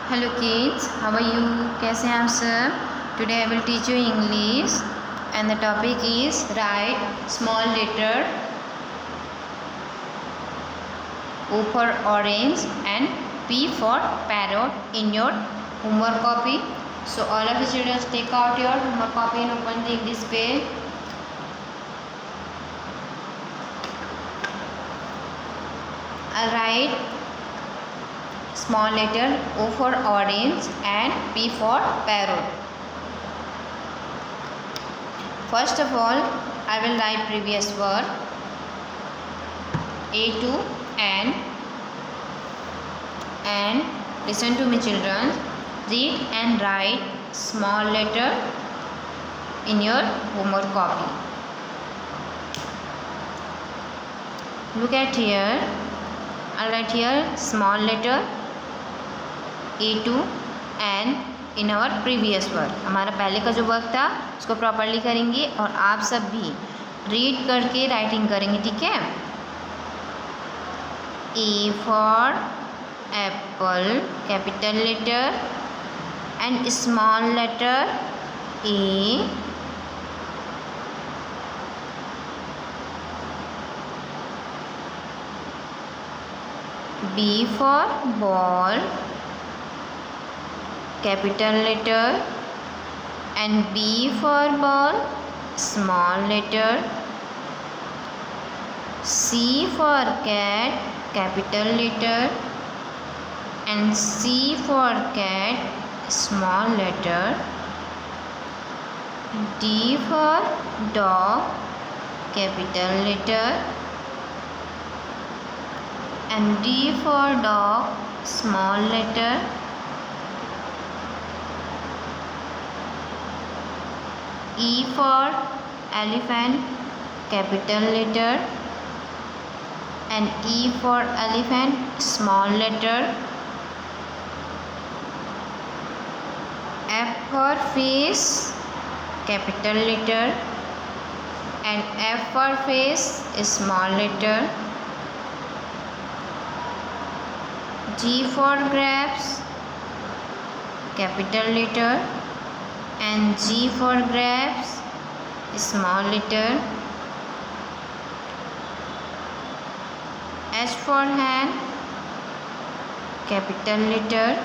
Hello kids, how are you? कैसे हैं आप सब? Today I will teach you English and the topic is write small letter O for orange and P for parrot in your homework copy. So all of you children take out your homework copy and open the English page. I'll write small letter O for orange and P for parrot. First of all, I will write previous word A to N, and listen to me children, read and write small letter in your homework copy. Look at here, I'll write here small letter A to N in our previous work. हमारा पहले का जो work था उसको properly करेंगे और आप सब भी रीड करके राइटिंग करेंगे, ठीक है। A for apple, capital letter and small letter A. B for ball, capital letter and B for ball, small letter. C for cat, capital letter and C for cat, small letter. D for dog, capital letter and D for dog, small letter. E for elephant, capital letter and E for elephant, small letter. F for fish, capital letter and F for fish, small letter. G for grapes, capital letter and G for grapes, small letter. H for hand, capital letter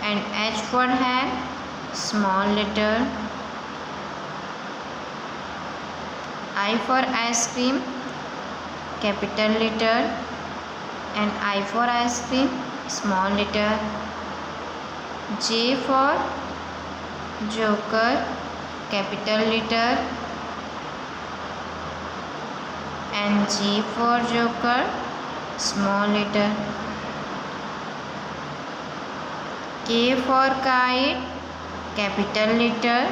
and H for hand, small letter. I for ice cream, capital letter and I for ice cream, small letter. J for joker, capital letter and G for joker, small letter. K for kite, capital letter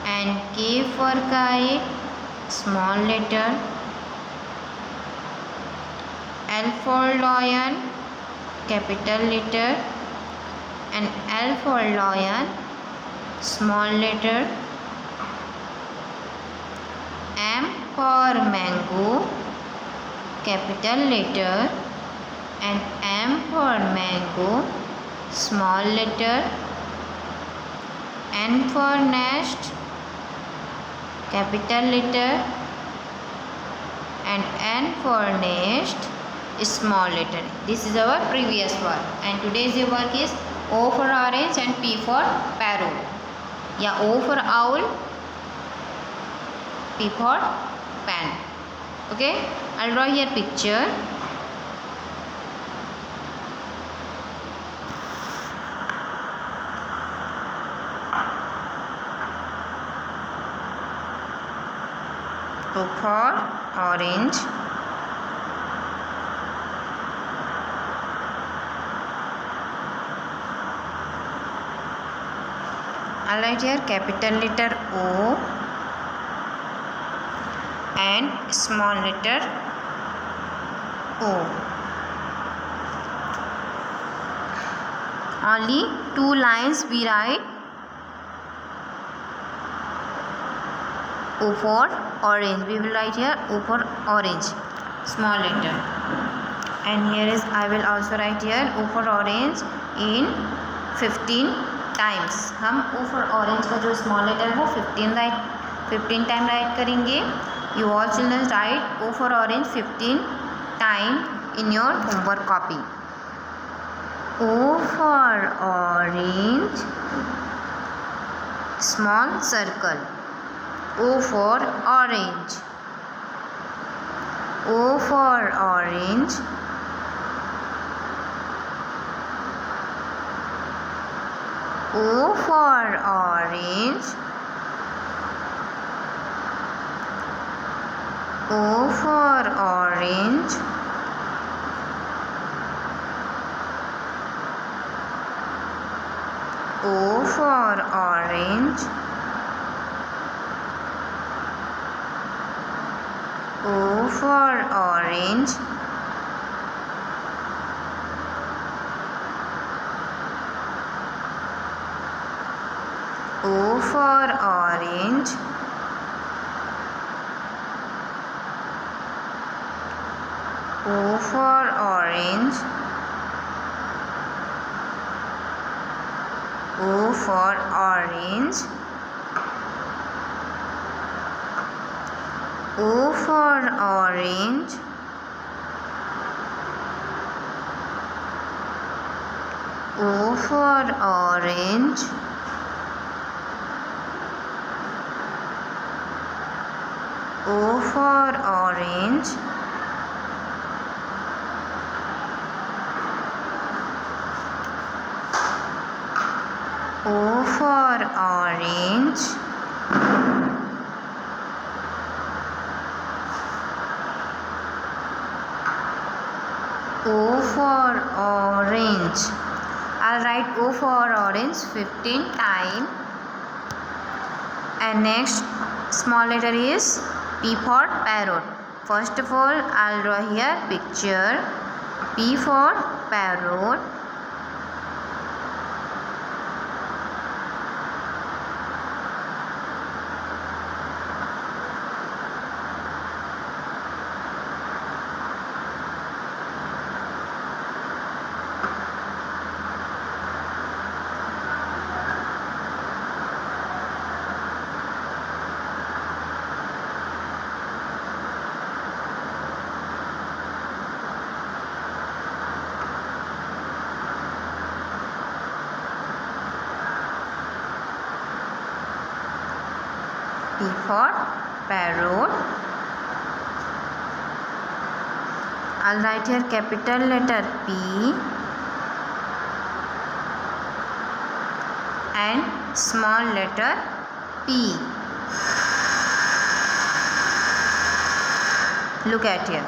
and K for kite, small letter. L for lion, capital letter and L for lion, small letter. M for mango, capital letter and M for mango, small letter. N for nest, capital letter and N for nest, small letter. This is our previous work and today's work is O for orange and P for parrot. या O for owl, P for pen. Okay, I'll draw here picture. O for orange, I'll write here capital letter O and small letter O. Only two lines we write O for orange. We will write here O for orange, small letter. and here is I will also write here O for orange in 15 times. हम O for orange का जो small letter है वो 15 time right करेंगे. You all children write O for orange 15 time in your homework copy. O for orange, small circle. O for orange. O for orange. O for orange. O for orange. O for orange. O for orange. O for orange. O for orange. O for orange. O for orange. O for orange. O for orange. O for orange. O for orange. I'll write O for orange 15 times. And next small letter is P for parrot. First of all, I'll draw here picture. P for parrot. P for parrot. I'll write here capital letter P and small letter p. Look at here.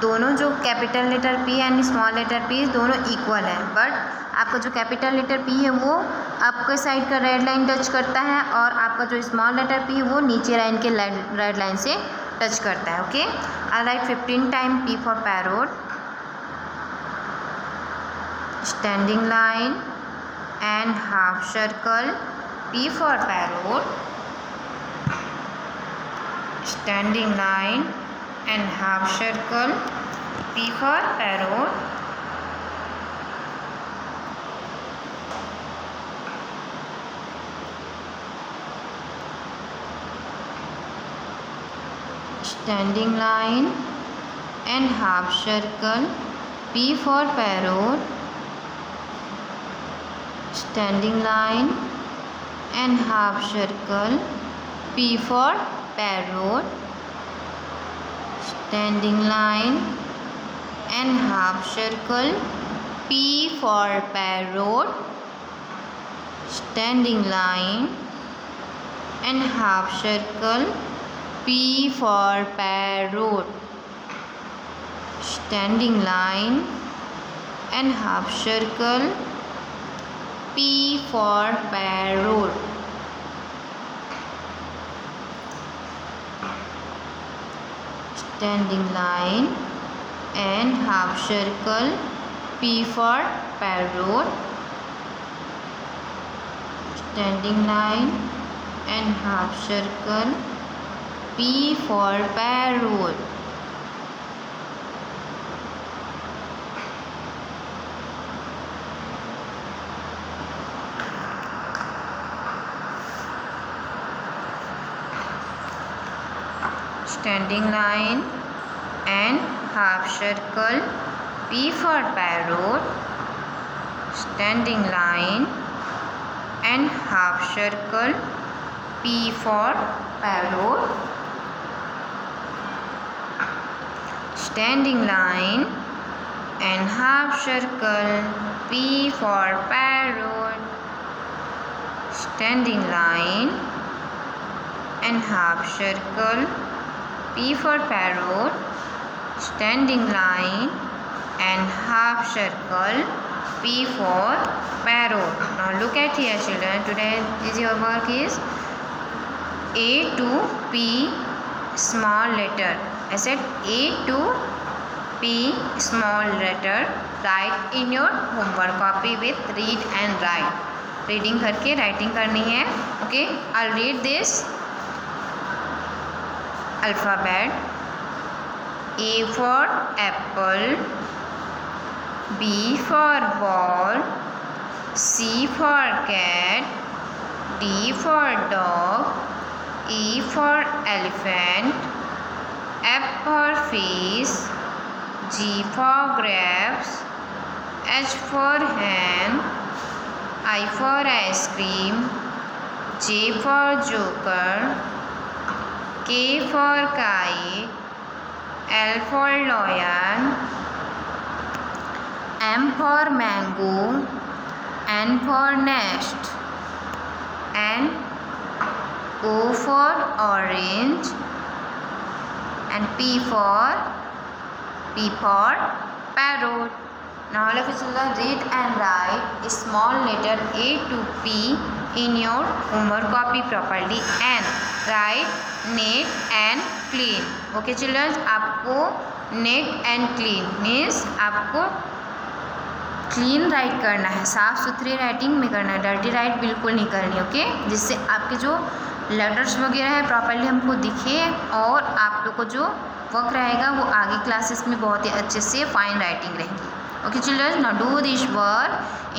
दोनों जो capital letter P and small letter P दोनों equal है, but आपका जो capital letter P है वो आपके side का रेड लाइन टच करता है और आपका जो स्मॉल लेटर P है वो नीचे लाइन के रेड लाइन से टच करता है. Okay, I right 15 time P for parrot. Standing line and half circle. P for parrot. Standing line and half circle. P for parrot. Standing line and half circle. P for parrot. Standing line and half circle. P for parrot. Standing line and half circle. P for parrot. Standing line and half circle. P for parrot. Standing line and half circle. P for parrot. Standing line and half circle. P for parrot. Standing line and half circle. P for parrot. standing line and half circle. P for parrot, standing line and half circle. P for parrot, standing line and half circle. P for parrot, standing line and half circle. P for parrot, standing line and half circle. P for parrot. Now look at here children, today is your work is A to P small letter. I said A to P small letter. Write in your homework copy with read and write. Reading करके writing करनी है. Okay, I'll read this alphabet. A for apple, B for ball, C for cat, D for dog, E for elephant, F for fish, G for grapes, H for hen, I for ice cream, J for joker, K for kite, L for lion, M for mango, N for nest, and O for orange, and P for parrot. Now all of you children read and write a small letter A to P in your homework copy properly and write neat and clean. Okay children, आपको neat and clean means आपको clean right करना है, साफ़ सुथरी writing में करना है, dirty right बिल्कुल नहीं करनी. ओके, जिससे आपके जो लेटर्स वगैरह है प्रॉपर्ली हमको दिखे और आप लोग को जो वर्क रहेगा वो आगे क्लासेस में बहुत ही अच्छे से फाइन राइटिंग रहेगी. Okay children, now do this work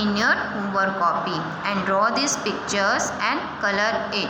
in your homework copy and draw these pictures and color it.